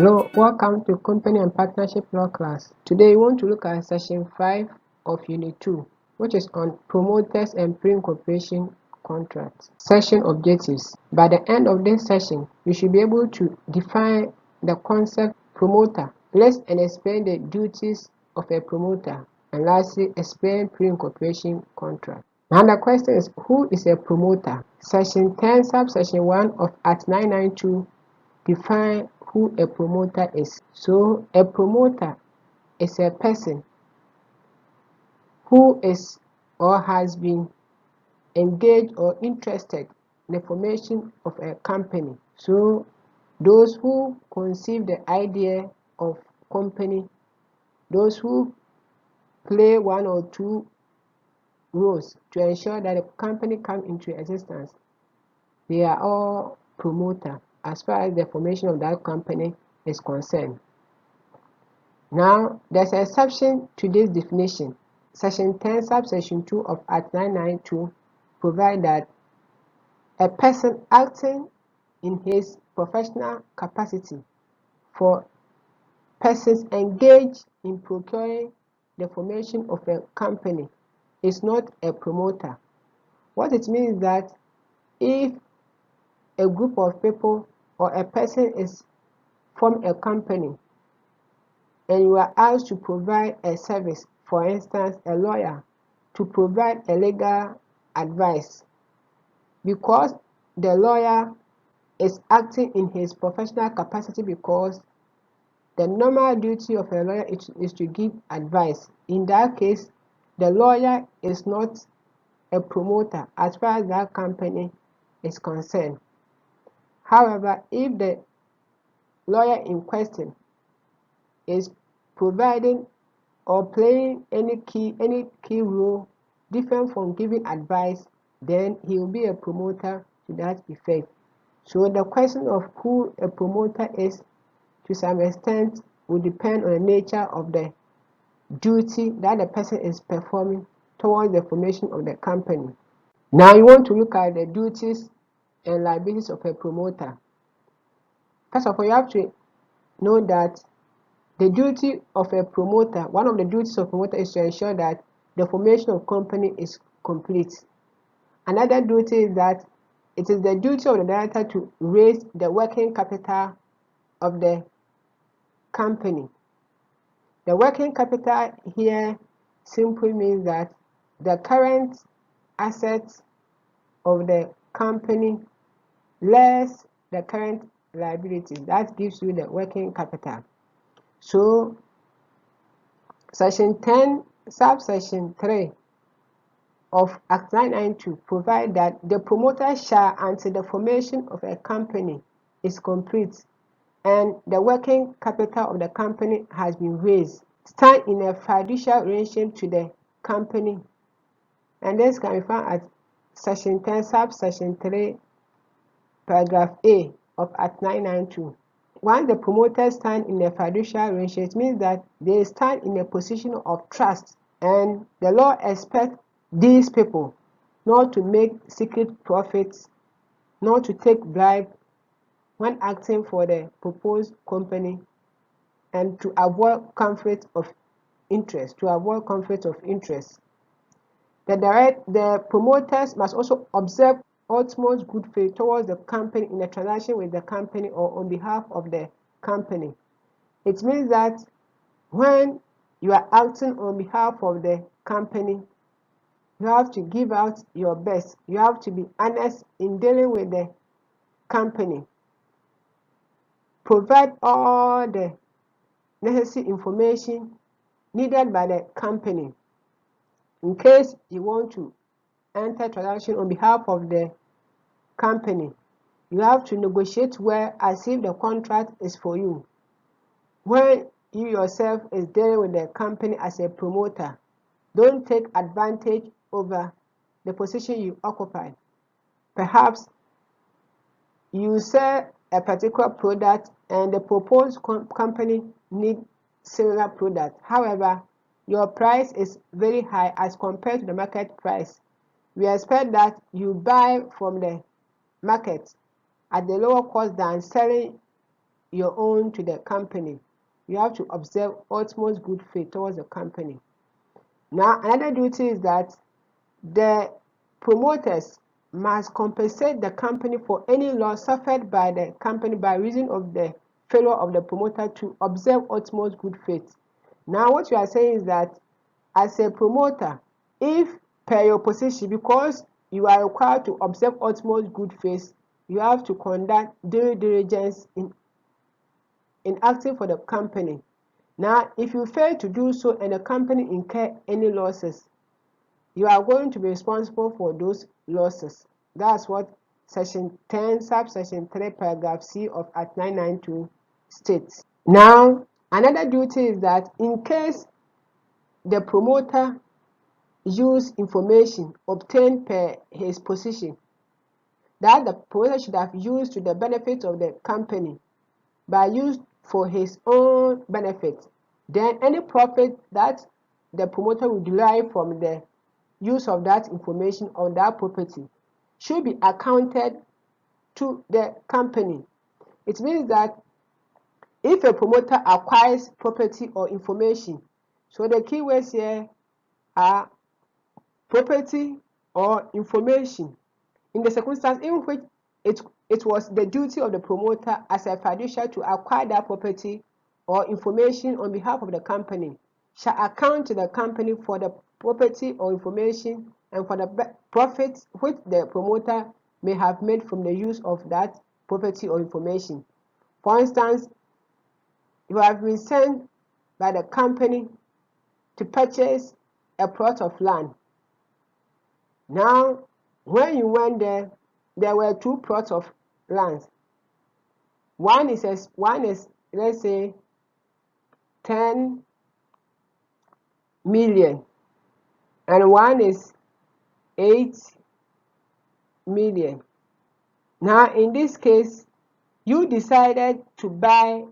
Hello, welcome to Company and Partnership Law class. Today we want to look at section 5 of Unit 2, which is on promoters and pre-incorporation contracts. Session objectives. By the end of this session, you should be able to define the concept promoter, list and explain the duties of a promoter, and lastly, explain pre-incorporation contract. Now the question is, who is a promoter? Section 10, subsection 1 of Act 992 define who a promoter is. So a promoter is a person who is or has been engaged or interested in the formation of a company. So those who conceive the idea of company, those who play one or two roles to ensure that the company comes into existence, they are all promoters as far as the formation of that company is concerned. Now, there's an exception to this definition. Section 10, subsection 2 of Act 992 provides that a person acting in his professional capacity for persons engaged in procuring the formation of a company is not a promoter. What it means is that if a group of people or a person is form a company and you are asked to provide a service, for instance, a lawyer, to provide a legal advice, because the lawyer is acting in his professional capacity, because the normal duty of a lawyer is to give advice. In that case, the lawyer is not a promoter as far as that company is concerned. However, if the lawyer in question is providing or playing any key role different from giving advice, then he will be a promoter to that effect. So the question of who a promoter is, to some extent, will depend on the nature of the duty that the person is performing towards the formation of the company. Now you want to look at the duties and liabilities of a promoter. First of all, you have to know that the duty of a promoter, one of the duties of a promoter is to ensure that the formation of company is complete. Another duty is that it is the duty of the director to raise the working capital of the company. The working capital here simply means that the current assets of the company less the current liabilities. That gives you the working capital. So section 10 subsection 3 of Act 992 provide that the promoter shall, until the formation of a company is complete and the working capital of the company has been raised, stand in a fiduciary relationship to the company. And this can be found at section 10 subsection 3 paragraph A of Act 992. Once the promoters stand in a fiduciary relationship, it means that they stand in a position of trust, and the law expects these people not to make secret profits, not to take bribe when acting for the proposed company, and to avoid conflict of interest. The promoters must also observe utmost good faith towards the company in a transaction with the company or on behalf of the company. It means that when you are acting on behalf of the company, you have to give out your best. You have to be honest in dealing with the company. Provide all the necessary information needed by the company. In case you want to enter transaction on behalf of the company, you have to negotiate well as if the contract is for you. When you yourself is dealing with the company as a promoter, don't take advantage over the position you occupy. Perhaps you sell a particular product and the proposed company needs similar product. However, your price is very high as compared to the market price. We expect that you buy from the market at the lower cost than selling your own to the company. You have to observe utmost good faith towards the company. Now, another duty is that the promoters must compensate the company for any loss suffered by the company by reason of the failure of the promoter to observe utmost good faith. Now, what you are saying is that as a promoter, if per your position, because you are required to observe utmost good faith, you have to conduct due diligence in acting for the company. Now, if you fail to do so and the company incur any losses, you are going to be responsible for those losses. That's what section 10 subsection 3 paragraph C of Act 992 states. Now, another duty is that in case the promoter use information obtained per his position that the promoter should have used to the benefit of the company by used for his own benefit, then any profit that the promoter will derive from the use of that information on that property should be accounted to the company. It means that if a promoter acquires property or information, so the key words here are property or information in the circumstance in which it was the duty of the promoter as a fiduciary to acquire that property or information on behalf of the company, shall account to the company for the property or information and for the profits which the promoter may have made from the use of that property or information. For instance, you have been sent by the company to purchase a plot of land. Now, when you went there, there were two plots of land. One is let's say 10 million, and one is 8 million. Now, in this case, you decided to buy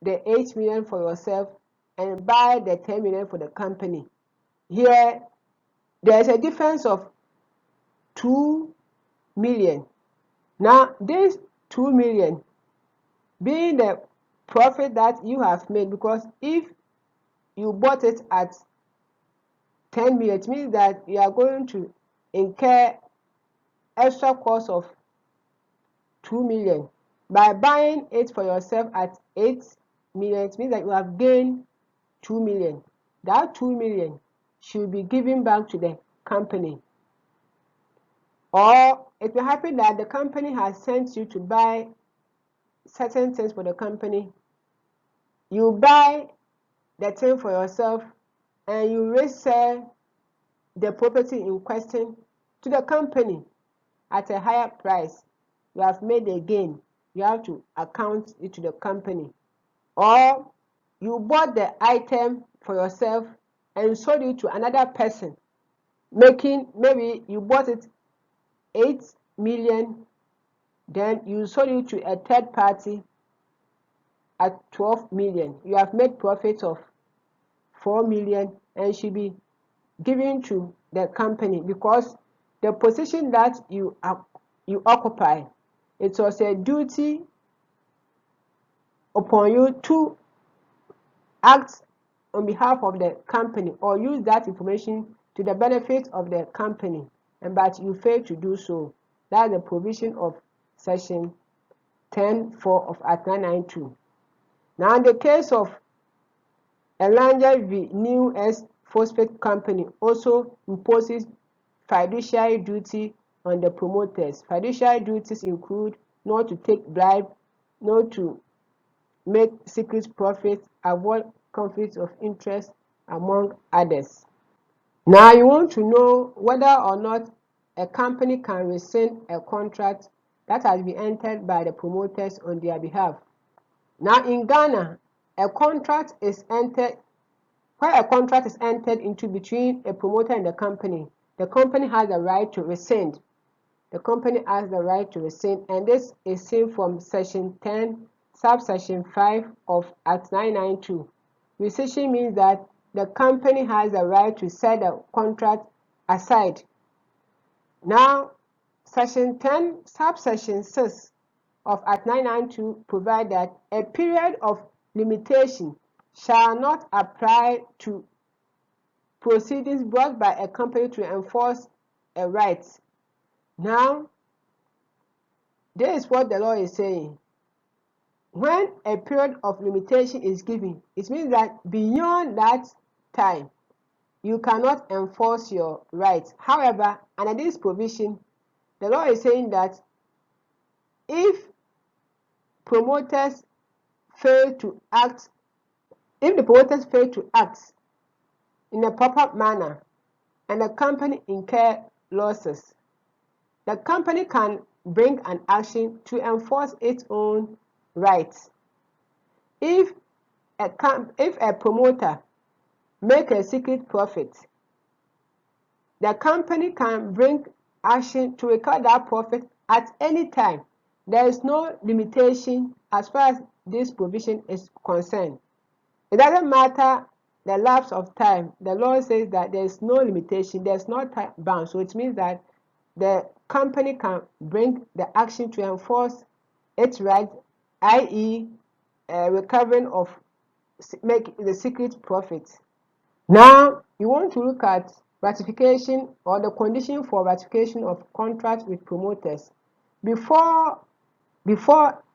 the 8 million for yourself and buy the 10 million for the company. Here, there is a difference of 2 million. Now, this 2 million being the profit that you have made, because if you bought it at 10 million, it means that you are going to incur extra cost of 2 million. By buying it for yourself at 8 million, it means that you have gained 2 million. That 2 million should be given back to the company. Or it may happen that the company has sent you to buy certain things for the company. You buy the thing for yourself and you resell the property in question to the company at a higher price. You have made a gain. You have to account it to the company. Or you bought the item for yourself and sold it to another person, maybe you bought it 8 million, then you sold it to a third party at 12 million. You have made profits of 4 million and should be given to the company, because the position that you occupy, it was a duty upon you to act on behalf of the company or use that information to the benefit of the company, but you fail to do so. That's the provision of section 10(4) of Act 992. Now, in the case of Elijah v. New S. Phosphate Company, also imposes fiduciary duty on the promoters. Fiduciary duties include not to take bribe, not to make secret profits, avoid conflicts of interest, among others. Now, you want to know whether or not a company can rescind a contract that has been entered by the promoters on their behalf. Now, in Ghana, a contract is entered into between a promoter and the company has the right to rescind. The company has the right to rescind, and this is seen from section 10, subsection 5 of Act 992. Rescission means that the company has the right to set the contract aside. Now, section 10, subsection 6 of Act 992 provide that a period of limitation shall not apply to proceedings brought by a company to enforce a right. Now, this is what the law is saying. When a period of limitation is given, it means that beyond that time, you cannot enforce your rights. However, under this provision, the law is saying that if promoters fail to act, if the promoters fail to act in a proper manner and the company incur losses, the company can bring an action to enforce its own rights. If a promoter make a secret profit, the company can bring action to recover that profit at any time. There is no limitation as far as this provision is concerned. It doesn't matter the lapse of time. The law says that there is no limitation, there is no time bound. So it means that the company can bring the action to enforce its right, i.e., recovering of make the secret profit. Now, you want to look at ratification or the condition for ratification of contracts with promoters. Before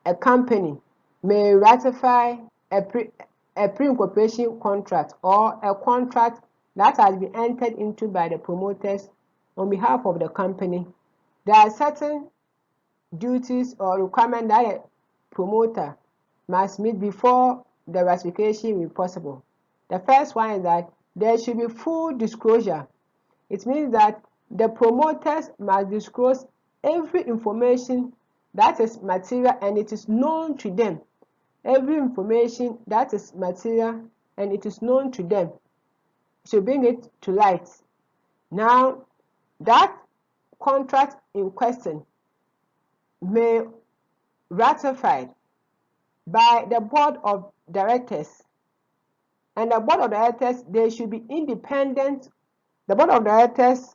a company may ratify a pre-incorporation contract or a contract that has been entered into by the promoters on behalf of the company, there are certain duties or requirements that a promoter must meet before the ratification will be possible. The first one is that there should be full disclosure. It means that the promoters must disclose every information that is material and it is known to them. Every information that is material and it is known to them should bring it to light. Now, that contract in question may ratified by the board of directors, and the board of directors, they should be independent. The board of directors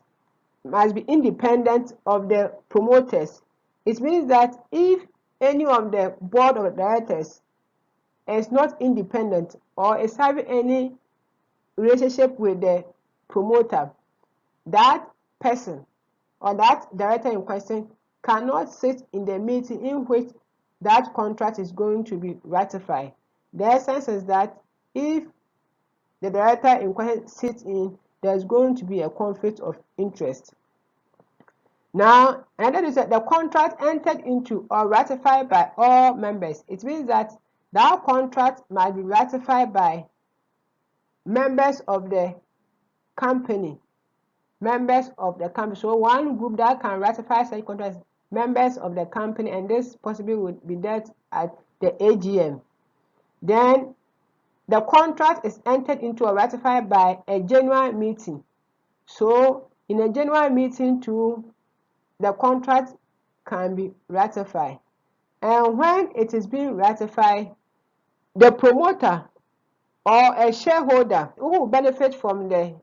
must be independent of the promoters. It means that if any of the board of directors is not independent or is having any relationship with the promoter, that person or that director in question cannot sit in the meeting in which that contract is going to be ratified. The essence is that if the director in question sits in, there's going to be a conflict of interest. Now, another is that the contract entered into or ratified by all members. It means that that contract must be ratified by members of the company. Members of the company. So one group that can ratify such contracts, members of the company, and this possibly would be dealt at the AGM. Then the contract is entered into or ratified by a general meeting. So in a general meeting too, the contract can be ratified. And when it is being ratified, the promoter or a shareholder who will benefit from the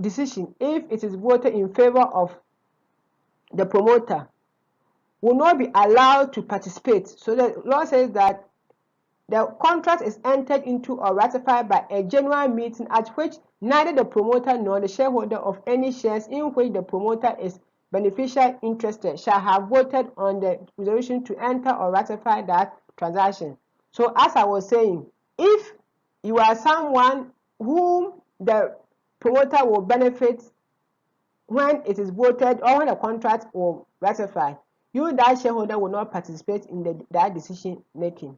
decision if it is voted in favor of the promoter will not be allowed to participate. So the law says that the contract is entered into or ratified by a general meeting at which neither the promoter nor the shareholder of any shares in which the promoter is beneficially interested shall have voted on the resolution to enter or ratify that transaction. So as I was saying, if you are someone whom the promoter will benefit when it is voted or when the contract will ratify, you, that shareholder, will not participate in that decision making.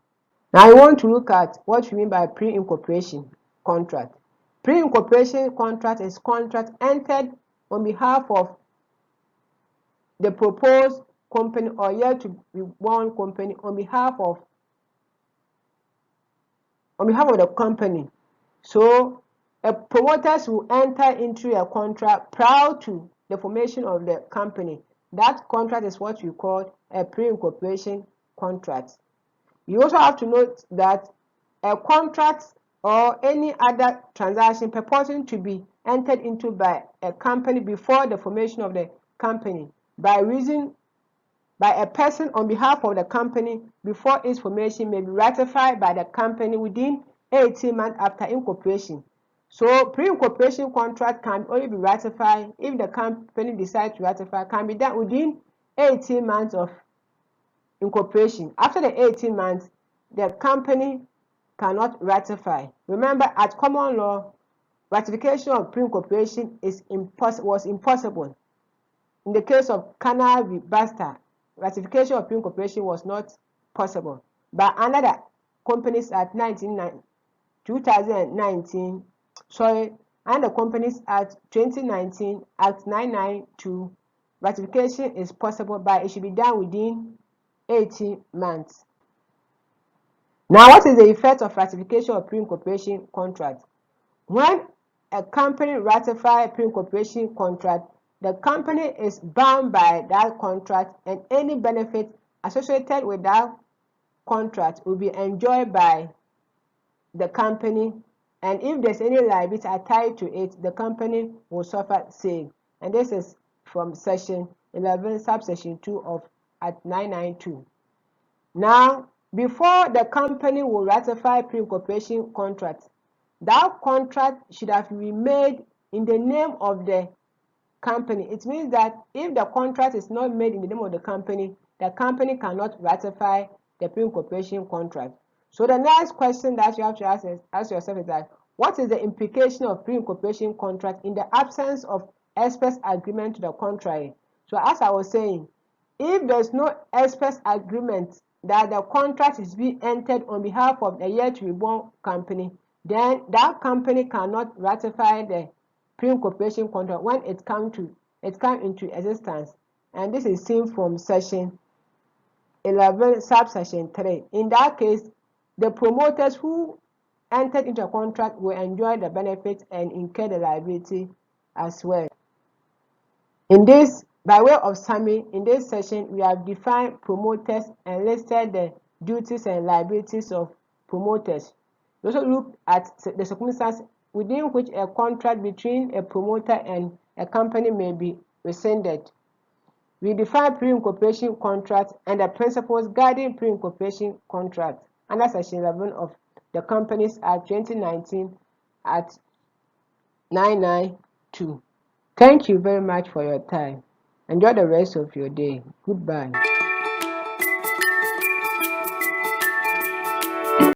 Now I want to look at what we mean by pre-incorporation contract. Pre-incorporation contract is contract entered on behalf of the proposed company or yet to be born company on behalf of the company. So promoters will enter into a contract prior to the formation of the company. That contract is what we call a pre-incorporation contract. You also have to note that a contract or any other transaction purporting to be entered into by a company before the formation of the company by reason by a person on behalf of the company before its formation may be ratified by the company within 18 months after incorporation. So pre-incorporation contract can only be ratified if the company decides to ratify, can be done within 18 months of incorporation. After the 18 months, the company cannot ratify. Remember, at common law, ratification of pre-incorporation was impossible. In the case of Canal v. Baxter, ratification of pre-incorporation was not possible. But under the Companies Act 2019, and the Companies Act 2019, Act 992, ratification is possible, but it should be done within 18 months. Now, what is the effect of ratification of pre-incorporation contract? When a company ratifies a pre-incorporation contract, the company is bound by that contract, and any benefit associated with that contract will be enjoyed by the company, and if there's any liability tied to it, the company will suffer same. And this is from section 11 subsection 2 of Act 992. Now, before the company will ratify pre-incorporation contract, that contract should have been made in the name of the company. It means that if the contract is not made in the name of the company cannot ratify the pre-incorporation contract. So the next question that you have to ask yourself is that, what is the implication of pre-incorporation contract in the absence of express agreement to the contrary? So as I was saying, if there's no express agreement that the contract is being entered on behalf of the yet to be born company, then that company cannot ratify the pre-incorporation contract when it comes into existence. And this is seen from section 11 subsection 3. In that case, the promoters who entered into a contract will enjoy the benefit and incur the liability as well. In this, by way of summary, in this session, we have defined promoters and listed the duties and liabilities of promoters. We also looked at the circumstances within which a contract between a promoter and a company may be rescinded. We define pre-incorporation contract and the principles guiding pre-incorporation contract under section 11 of the Companies Act 2019 at 992. Thank you very much for your time. Enjoy the rest of your day. Goodbye.